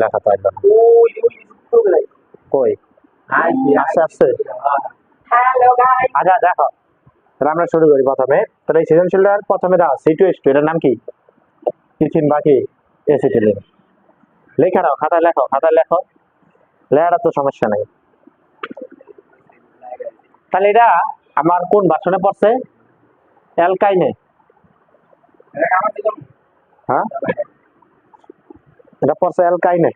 লেখা তো একদম কই আস্তে আস্তে আচ্ছা দেখো, তাহলে আমরা শুরু করি প্রথমে। তাহলে এই সৃজনশীলটার প্রথমে দাও C2H2, এটার নাম কি? ইথিন বাকি এসিটিলিন। লেখা দাও, খাতায় লেখো, খাতায় লেখো, লেখাটা তো সমস্যা নেই। তাহলে এটা আমার কোন ভার্সনে পড়ছে? অ্যালকাইনে। হ্যাঁ, এটা পড়ছে অ্যালকাইনে।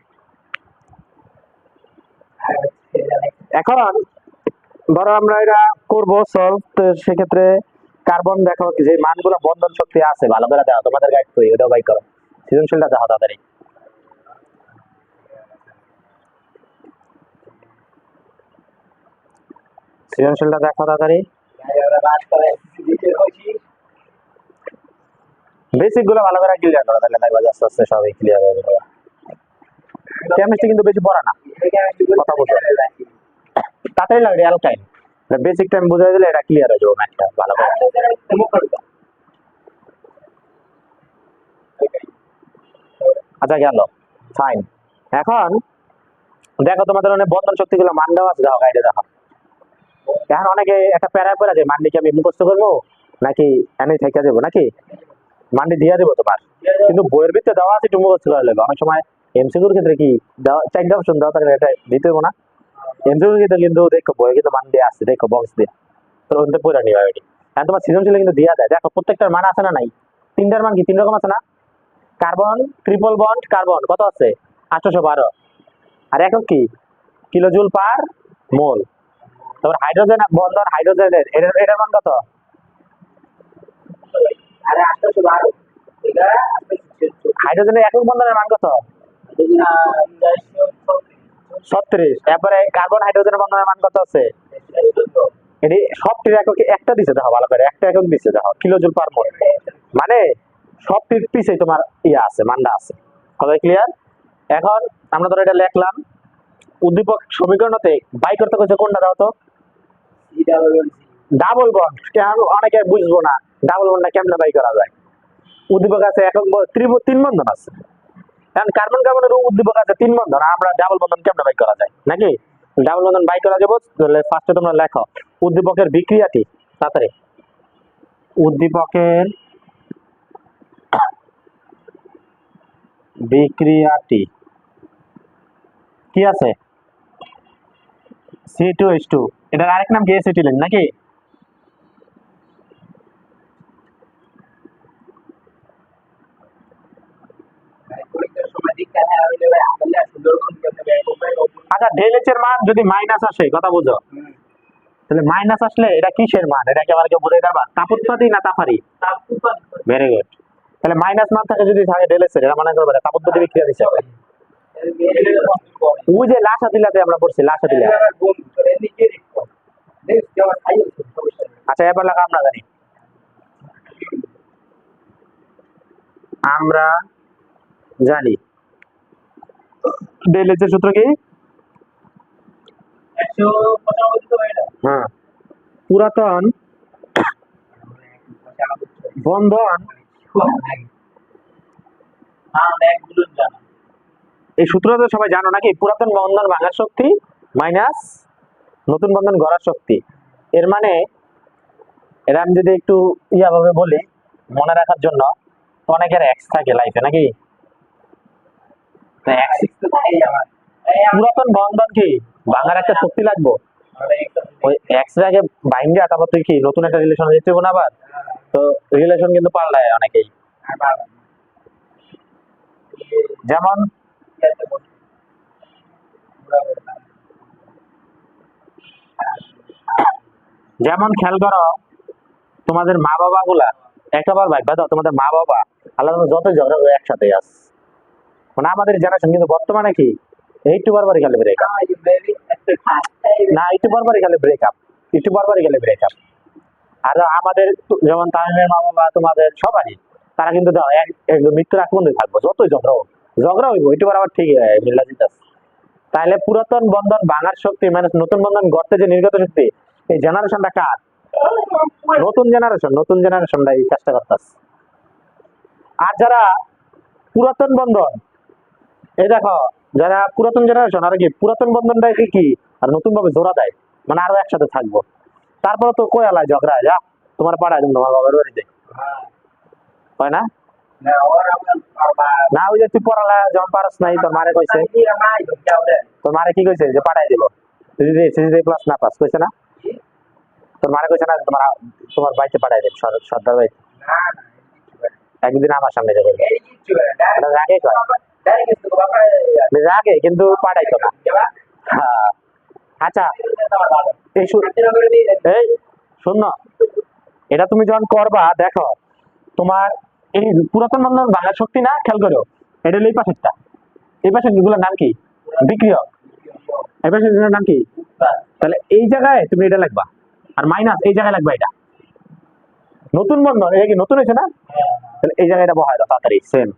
এখন ধরো আমরা এটা করবো সলভ, তো সেক্ষেত্রে কার্বন দেখো যে মানগুলো বন্ধন শক্তি আছে ভালো করে দেখো, তোমাদের গাইড করি, ওটাও বাই করো। সৃজনশীলটা দেখো তাড়াতাড়ি। সৃজনশীলটা দেখো তাড়াতাড়ি। বেসিক গুলো ভালো করে ক্লিয়ার করো, তাহলে দেখবা আস্তে আস্তে সবই ক্লিয়ার হয়ে যাবে। কেমিস্ট্রি কিন্তু বেশি পড়া না, কথা বলছো তাড়াতাড়ি লাগে অ্যালকাইন। বেসিকটা আমি বুঝাই দিলে এটা ক্লিয়ার হয়ে যাবে ম্যাথটা ভালো করে। আচ্ছা গেল, ফাইন। এখন দেখো তোমাদের অনেক বন্ধন শক্তিগুলো মান দেওয়া আছে, দেখো গাইডে দেখো। এখন অনেকে একটা প্যারা পড়া যায়, মান্ডি কি আমি মুখস্থ করবো নাকি এনে থেকে যাবো, নাকি মান্ডি দিয়ে দেবো তোমার, কিন্তু বইয়ের ভিতরে দেওয়া আছে একটু মুখস্থ করা লাগবে। অনেক সময় এমসিকিউর ক্ষেত্রে কি চারটা অপশন দেওয়া থাকলে এটা দিতে হবো না। এমসিকিউর ক্ষেত্রে কিন্তু দেখো বইয়ে কিন্তু মান দিয়ে আসছে, দেখো বক্স দিয়ে, তো ওখানে পড়ে নিবা এটি। এখন তোমার সৃজনশীল কিন্তু দিয়া দেয়, দেখো প্রত্যেকটার মান আছে না নাই? তিনটার মান কি তিন রকম আছে না? কার্বন ট্রিপল বন্ড কার্বন কত আছে? 812। আর একক কি? কিলোজুল পার মোল। তারপর হাইড্রোজেন বন্ধন হাইড্রোজেনের এটার মান কত? হাইড্রোজেনের একক বন্ধনের মান কত? 36। তারপরে কার্বন হাইড্রোজেনের বন্ধনের মান কত আছে? এটি সবটির একক একটা দিছে, দেখো ভালো করে, একটা একক দিছে দেখো, কিলোজুল পার মোল। মানে সবটির পিছে তোমার ইয়া আছে, মানটা আছে। কথা ক্লিয়ার? এখন আমরা ধরো এটা লিখলাম, উদ্দীপক সমীকরণতে বাই করতে কইছে কোনটা দাও তো? Double bond. কেন অনেকে বুঝবো না ডাবল বন্ডটা কেমনে বাই করা যায়। উদ্দীপক আছে একক তিন বন্ধন আছে, কারণ কার্বন কার্বনের উদ্দীপক আছে তিন বন্ধন, আমরা ডাবল বন্ধন কেমনে বাই করা যায় নাকি? ডাবল বন্ধন বাই করা যাবে। তাহলে ফার্স্টে তোমরা লেখো উদ্দীপকের বিক্রিয়াটি তাড়াতাড়ি। উদ্দীপকের বিক্রিয়াটি কি আছে? C2H2, এটার আরেক নাম কি? এসিটিলিন নাকি? আচ্ছা ডেল এইচ এর মান যদি মাইনাস আসে, কথা বুঝো, তাহলে মাইনাস আসলে এটা কিসের মান? এটা কি আমাকে বুঝাই পারবা? তাপোৎপাদী না তাপারি? Very good. তাহলে মাইনাস মান থাকে যদি থাকে ডেল এইচ এর, এটা মনে করবে তাপোৎপাদী বিক্রিয়া দিছে। ওই যে লাসা দিলাতে আমরা পড়ছি, লাসা দিলা। আচ্ছা এবার লাগা আমরা জানি, আমরা জানি ডেল এইচ এর সূত্র কি? হ্যাঁ, পুরাতন বন্ধন, এই সূত্রটা তো সবাই জানো নাকি? পুরাতন বন্ধন ভাঙার শক্তি মাইনাস নতুন বন্ধন গড়ার শক্তি। এর মানে এটা আমি যদি একটু ইয়া ভাবে বলি মনে রাখার জন্য, অনেকের এক্স থাকে লাইফে নাকি? পুরাতন বন্ধন কি ভাঙার একটা শক্তি লাগবে, ওই এক্স আগে ভাঙা তারপর তুই কি নতুন একটা রিলেশন যেতে হবে না আবার, তো রিলেশন কিন্তু পাল্টায় অনেকেই। যেমন যেমন খেয়াল করো, তোমাদের মা বাবা গুলা একবার ভাববা দাও, তোমাদের মা বাবা আল্লাহ যত ঝগড়া করে একসাথে আছে, মানে আমাদের জেনারেশন কিন্তু বর্তমানে কি একটু বারবারই খালি ব্রেকআপ, না একটু বারবারই খালি ব্রেকআপ, একটু বারবারই খালি ব্রেকআপ। আর আমাদের যেমন তামিমের মা বাবা তোমাদের সবারই, তারা কিন্তু দাও মৃত্যুর আগ পর্যন্ত থাকবো, যতই ঝগড়া হইব একটু আবার ঠিক মিল্লা জিতাস। তাহলে পুরাতন বন্ধন ভাঙার শক্তি মানে নতুন বন্ধন গড়তে যে নির্গত শক্তি, এই জেনারেশনটা কার? নতুন জেনারেশনটা এই কাজটা করতেছে। আর যারা পুরাতন বন্ধন, এই দেখো যারা পুরাতন জেনারেশন আর কি পুরাতন বন্ধনটাকে কি আর নতুন ভাবে জোড়া দেয়, মানে আরো একসাথে থাকবো। তারপরে তো কই আলাই ঝগড়া যা তোমার পাড়ায় তুমি তোমার বাবার বাড়িতে, হয় না? না ওই যে তুই পড়ালা যখন পারস নাই তোর মারে কইছে, তোর মারে কি কইছে যে পাঠাই দিব যদি সিজিপি প্লাস না পাস কইছে না? তোর মারে কইছে না তোমার তোমার বাড়িতে পাঠাই দেব সর্দার বাড়িতে? একদিন আমার সামনে যাবে রাগে কয়, রাগে কিন্তু পাঠাইতো না। হ্যাঁ আচ্ছা এই এই শোন, এটা তুমি যখন করবা দেখো তোমার এই পুরাতন বন্ধন বাংলা শক্তি না, খেয়াল করো এটা হলো এই পাশেরটা, এই পাশের গুলোর নাম কি? বিক্রিয়ক। এই পাশের গুলোর নাম কি? তাহলে এই জায়গায় তুমি এটা লিখবা, আর মাইনাস এই জায়গায় লিখবা এটা। নতুন বন্ধন এটা কি নতুন হয়েছে না? তাহলে এই জায়গায় এটা বহাই দাও তাড়াতাড়ি। Same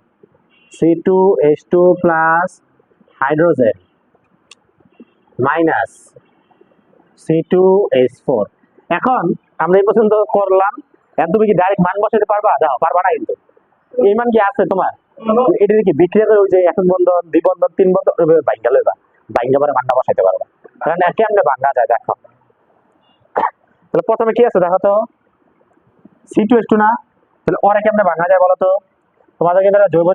C2H2 plus hydrogen minus C2H4। এখন আমরা এই পর্যন্ত করলাম, এখন তুমি কি ডাইরেক্ট মান বসাতে পারবা? দাও, পারবা না কিন্তু। এই মান কি আছে তোমার? এটা কি বিক্রিয়া করে ওই যে এক বন্ধন দুই বন্ধন তিন বন্ধন বাইঙ্গা লইবা, বাইঙ্গা পরে মানটা বসাইতে পারবা। কারণ কেমনে ভাঙা যায় দেখো। তাহলে প্রথমে কি আছে দেখো তো, C2H2 না? তাহলে ওরে কেমনে ভাঙা যায় বলো তো? তোমাদের কিন্তু জৈব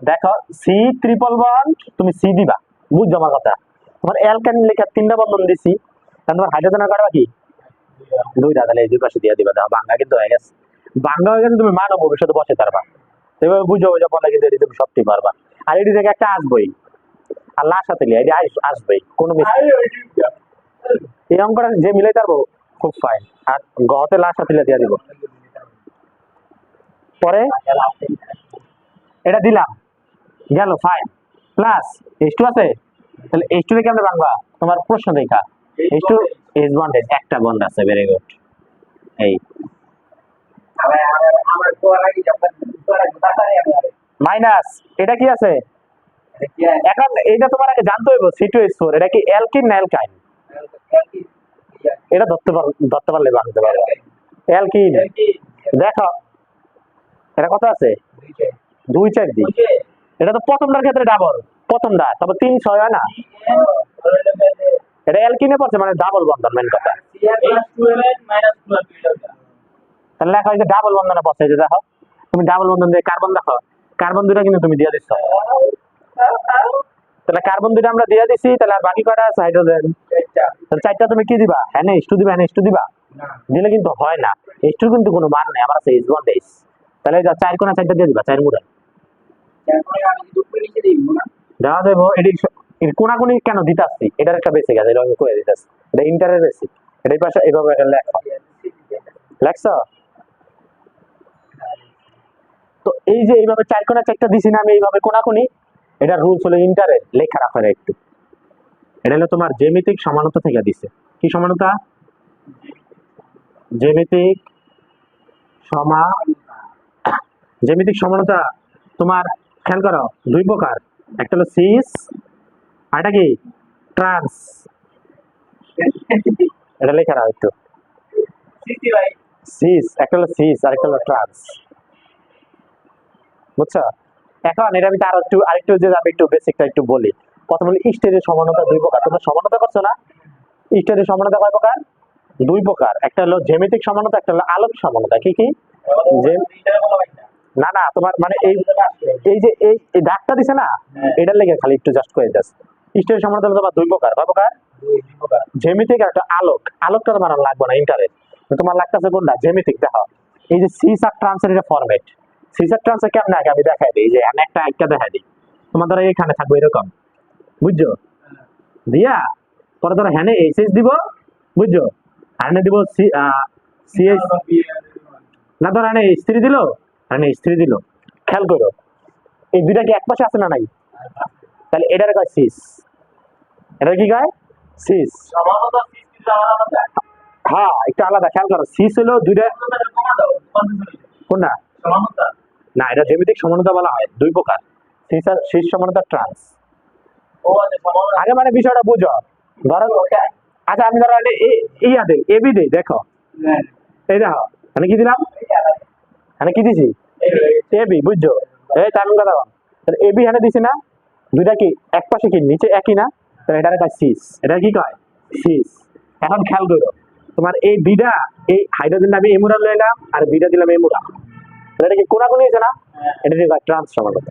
দেখো সি ট্রিপল বন্ড তুমি সি দিবা, বুঝছো আমার কথা? তোমার অ্যালকাইন লেখা তিনটা বন্ধন দিছি, তাহলে তোমার হাইড্রোজেন কাটবা কি দুইটা, তাহলে এই দুই পাশে দিয়ে দিবা। দাও ভাঙা কিন্তু হয়ে গেছে, ভাঙা হয়ে গেছে, তুমি মানব ভবিষ্যতে বসে পারবা। এভাবে বুঝো বুঝো পড়লে কিন্তু এটি তুমি সত্যি পারবা। আর এটি থেকে একটা আসবই, আর লাশ সাথে লিয়ে এটি আসবেই, কোনো এই অঙ্কটা যে মিলাই পারবো খুব ফাইন। আর গতে লাশ সাথে দিয়ে দিব, পরে এটা দিলাম গেল ফাইন প্লাস H2 আছে। তাহলে H2 থেকে আমরা ভাঙবা তোমার প্রশ্ন দেখা, H2 H বন্ডেজ একটা বন্ড আছে, ভেরি গুড। এই মাইনাস এটা কি আছে এখন? এটা তোমার আগে জানতে হইব C2H4 এটা কি অ্যালকিন না অ্যালকাইন? এটা ধরতে পারলে ভাঙতে পারবে। অ্যালকিন। দেখো এটা কত আছে? 2 4 দিন। এটা তো প্রথমটার ক্ষেত্রে ডাবল, প্রথমটা তারপর 3 6 হয় না? এটা অ্যালকিনে পড়ছে মানে ডাবল বন্ধন, মেন কথা। তাহলে লেখা হয়েছে ডাবল বন্ধনে পড়ছে। যে দেখো তুমি ডাবল বন্ধন দিয়ে কার্বন দেখো, কার্বন দুটা কিন্তু তুমি দিয়ে দিচ্ছ। তাহলে কার্বন দুটা আমরা দিয়ে দিছি, তাহলে আর বাকি কয়টা আছে? হাইড্রোজেন। তাহলে চারটা তুমি কি দিবা? H2 দিবা, H2 দিবা, দিলে কিন্তু হয় না। H2 কিন্তু কোনো মান নেই, আমার আছে H বন্ড H। তাহলে যা চার কোণা চারটা দিয়ে দিবা, চার মুড়া দেওয়া দেবো। এটি কোনাকুনি কেন দিতে আসছি এটার একটা বেসিক আছে, এটা আমি করে দিতে আসছি, এটা ইন্টারের বেসিক। এটাই পাশে এইভাবে এটা লেখো, লেখছ? তো এই যে এইভাবে চার কোণা চারটা দিছি না আমি এইভাবে কোনাকুনি, এটা রুলস হলো ইন্টারের, লেখা রাখো একটু। এটা হলো তোমার জ্যামিতিক সমানতা থেকে দিছে। কি সমানতা? জ্যামিতিক জ্যামিতিক সমানতা তোমার খেয়াল করো দুই প্রকার, একটা হলো সিস আর এটা কি ট্রান্স। এটা লেখা রাখো একটু, সিস একটা হলো সিস আর একটা হলো ট্রান্স, বুঝছো? এখন এটা আমি আরেকটু যে আমি একটু বেসিকটা একটু বলি। প্রথম হলো স্টেরের সমানতা দুই প্রকার, তোমরা সমানতা করছো না? স্টেরের সমানতা কয় প্রকার? দুই প্রকার, একটা হলো জ্যামিতিক সমানতা, একটা হলো আলোক সমানতা। কি কি? না না তোমার মানে এই এই যে এই দাগটা দিছে না, এটার লেগে খালি একটু জাস্ট করে দাস। স্টেরের সমানতা হলো তোমার দুই প্রকার। কয় প্রকার? জ্যামিতিক আর একটা আলোক। আলোকটা তোমার লাগবে না, ইন্টারেস্ট তোমার লাগতেছে কোনটা? জ্যামিতিক। দেখো এই যে সিস আর ট্রান্সের এটা ফরম্যাট, সিজার ট্রান্সফার কেমন আগে আমি দেখাই দিই, যে একটা দেখাই দিই। তোমার ধরো এখানে থাকবে এরকম, বুঝছো? দিয়া পরে ধরো হ্যাঁ এইচএস দিব, বুঝছো? আর দিব সিএস, না ধরো হ্যাঁ H3 দিল, হ্যাঁ H3 দিল। খেয়াল করো এই দুইটা কি এক পাশে আছে না নাই? তাহলে এটার কয় সিস, এটা কি কয়? সিস। হ্যাঁ একটু আলাদা, খেয়াল করো সিস হলো দুইটা। কোনটা? না এটা জ্যামিতিক সমানতা বলা হয়, দুই প্রকার, শীর্ষ সমানতা ট্রান্স। আগে মানে বিষয়টা বুঝো। ধরো আচ্ছা আমি ধরো ইয়া দেই এবি দেই, দেখো এই দেখো আমি কি দিলাম, আমি কি দিছি? এবি, বুঝছো? এই তার কথা এবি এখানে দিছি না, দুইটা কি এক পাশে কি নিচে একই না, তাহলে এটা কয় সিস, এটা কি কয় সিস। এখন খেয়াল করো তোমার এই বিটা, এই হাইড্রোজেনটা আমি এমুরা লইলাম আর বিটা দিলাম এমুরা, এটা কি কোনাকুনি হয়েছে না, এটা কি ট্রান্স সমানতা।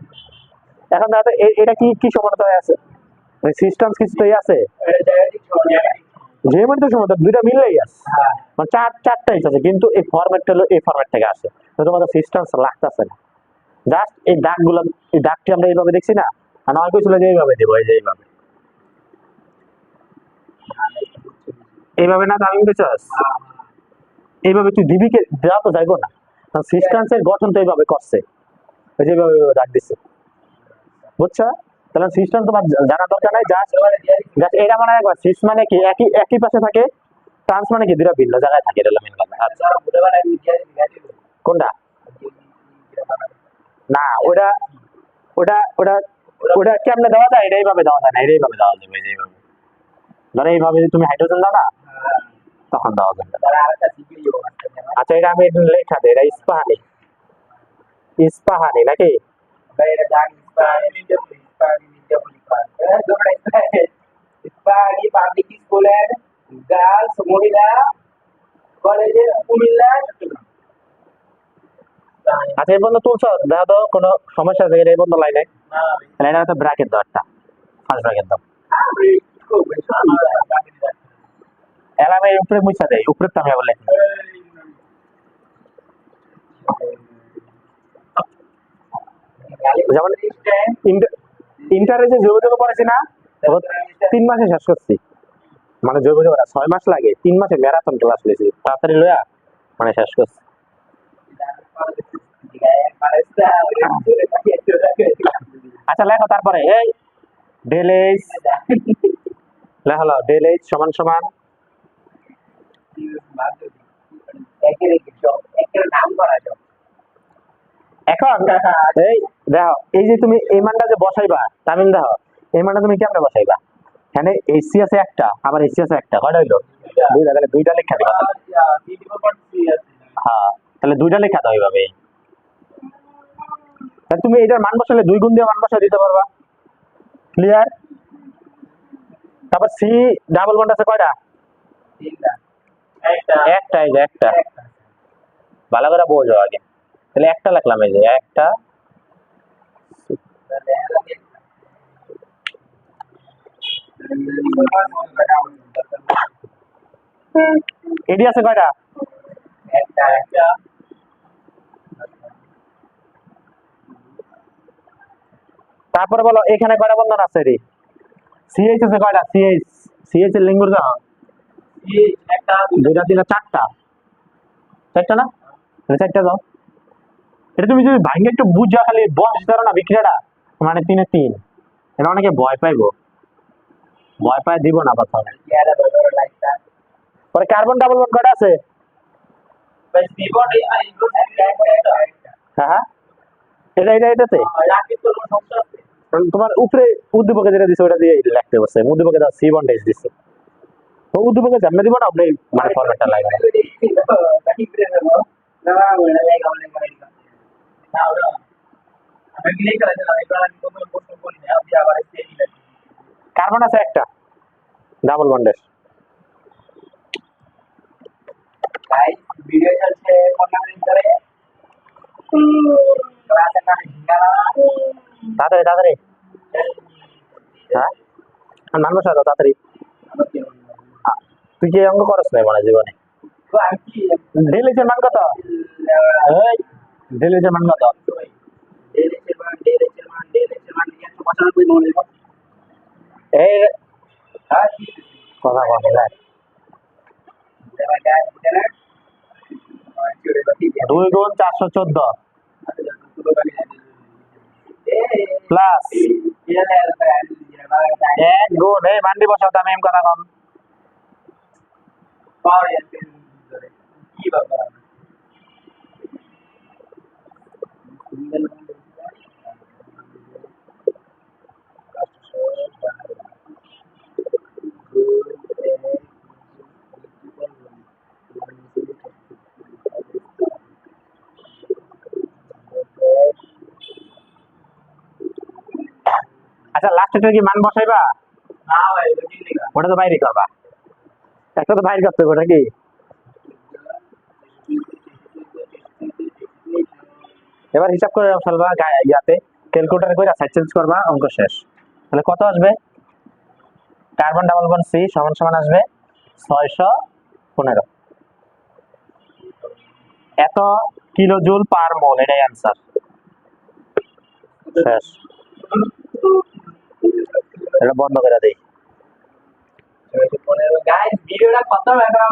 এখন দেখো এটা কি কি সমানতা হয়ে আছে, সিস্টেম কিছু তো আছে যে মানে সমানতা দুইটা মিললেই আছে, মানে চারটাই আছে, কিন্তু এই ফরম্যাটটা হলো এই ফরম্যাট থেকে আসে, তো তোমাদের সিস্টেম লাগতেছে না। জাস্ট এই দাগগুলো, এই দাগটি আমরা এইভাবে দেখছি না, আর নয় কইছিল যে এইভাবে দেবো, এই যে এইভাবে, এইভাবে না আমি বুঝছস, এইভাবে তুই দিবি কে দেওয়া তো যাইবো না, কারণ সিস্টেন্সের গঠন তো এইভাবে করছে, ওই যে এইভাবে দাগ দিচ্ছে, বুঝছো? তাহলে সিস্টেম তোমার জানা দরকার নাই, জাস্ট জাস্ট এটা মানে একবার সিস মানে কি একই একই পাশে থাকে, ট্রান্স মানে কি দুটো ভিন্ন জায়গায় থাকে, এটা হলো মেন কথা। আচ্ছা কোনটা? না ওটা ওটা ওটা ওটা কেমনে দেওয়া যায়, এটা এইভাবে দেওয়া যায় না, এটা এইভাবে দেওয়া যাবে, এই যে এইভাবে ধরো এইভাবে যদি তুমি হাইড্রোজেন দাও না তখন দেওয়া যাবে। আচ্ছা এটা আমি লেখা দিই, এটা ইস্পাহানি, ইস্পাহানি নাকি ইস্পাহানি পাবলিক স্কুলের গার্লস মহিলা কলেজের কুমিল্লা চট্টগ্রাম। আচ্ছা এই বন্ধু তুলছ, দেখো তো কোনো সমস্যা আছে এই বন্ধু লাইনে, লাইনে তো ব্র্যাকেট দাও, একটা ফার্স্ট ব্র্যাকেট দাও, এলামে উপরে মুছা দেয়, উপরে তো আমি আবার লেখি, যেমন ইন্টারে যে জৈব যৌগ পড়েছি না, 3 মাসে শেষ করছি, মানে জৈব যৌগটা 6 মাস লাগে, 3 মাসে ম্যারাথন ক্লাস নিয়েছি, তাড়াতাড়ি লইয়া মানে শেষ করছি। আচ্ছা লেখো তারপরে, এই ডেল এইচ লেখো, ডেল এইচ সমান সমান এখন এই দেখো, এই যে তুমি এই মানটা যে বসাইবা তামিল, দেখো এই মানটা তুমি কেমনে বসাইবা, এখানে এসি আছে একটা, আবার এসি আছে একটা, কয়টা হইলো দুইটা, তাহলে দুইটা লেখা দিবা, হ্যাঁ তাহলে দুইটা লেখা দাও এইভাবে, তাহলে তুমি এটার মান বসালে 2 গুণ দিয়ে মান বসাই দিতে পারবা, ক্লিয়ার? তারপর সি ডাবল বন্ড আছে কয়টা, একটা, এই যে একটা, ভালো করে বোঝো আগে, তাহলে একটা লিখলাম, এই যে একটা, এডি আছে কয়টা, তারপরে বলো এখানে কয়টা বন্ধন আছে রে, সিএইচ আছে কয়টা, সিএইচ, সিএইচ এর লিঙ্গ দাও, দুইটা তিনটা চারটা, চারটা না, চারটা দাও, এটা তুমি যদি ভাঙ্গে একটু বুঝা খালি বস ধরো না বিক্রিয়াটা, মানে 3 এ 3, এটা অনেকে ভয় পাইবো, ভয় পায় দিব না কথা। পরে কার্বন ডাবল বন্ড কয়টা আছে, হ্যাঁ হ্যাঁ এটাতে তোমার উপরে উদ্দীপকে যেটা দিছে ওটা দিয়ে লিখতে বসে, উদ্দীপকে দাও সি বন্ড এইচ দিছে, তো উদ্দীপকে জানলে দিব না আপনি, মানে ফরম্যাটটা লাগবে, কার্বন আছে একটা ডাবল বন্ডের, ভিডিও চলছে ধরে তাড়াতাড়ি তাড়াতাড়ি, হ্যাঁ মান বসা দাও তাড়াতাড়ি, তুই কি অঙ্ক করস নাই মানে জীবনে, ডেলিজের মান কত, এই ডেলিজের মান কত, এই কথা বলে না, 2 গুণ 414 প্লাস 1 গুণ, এই মান্ডি বসাও তো, আমি এম কথা কম, আচ্ছা লাস্টেটা কি মান বসাইবা? না ভাই এটা কি লিখা ওটা তো বাইরে করবা, একটা তো বাইরে করতে হবে ওটা কি। এবার হিসাব করে ফেলবা ইয়াতে ক্যালকুলেটর করে সাইড চেঞ্জ করবা, অঙ্ক শেষ। তাহলে কত আসবে? কার্বন ডাবল বন্ড সি সমান সমান আসবে 615। এত কিলো জুল পার মোল, এটাই অ্যান্সার। শেষ। এটা বন্ধ করে দেই। গাইস ভিডিওটা কত ব্যাপার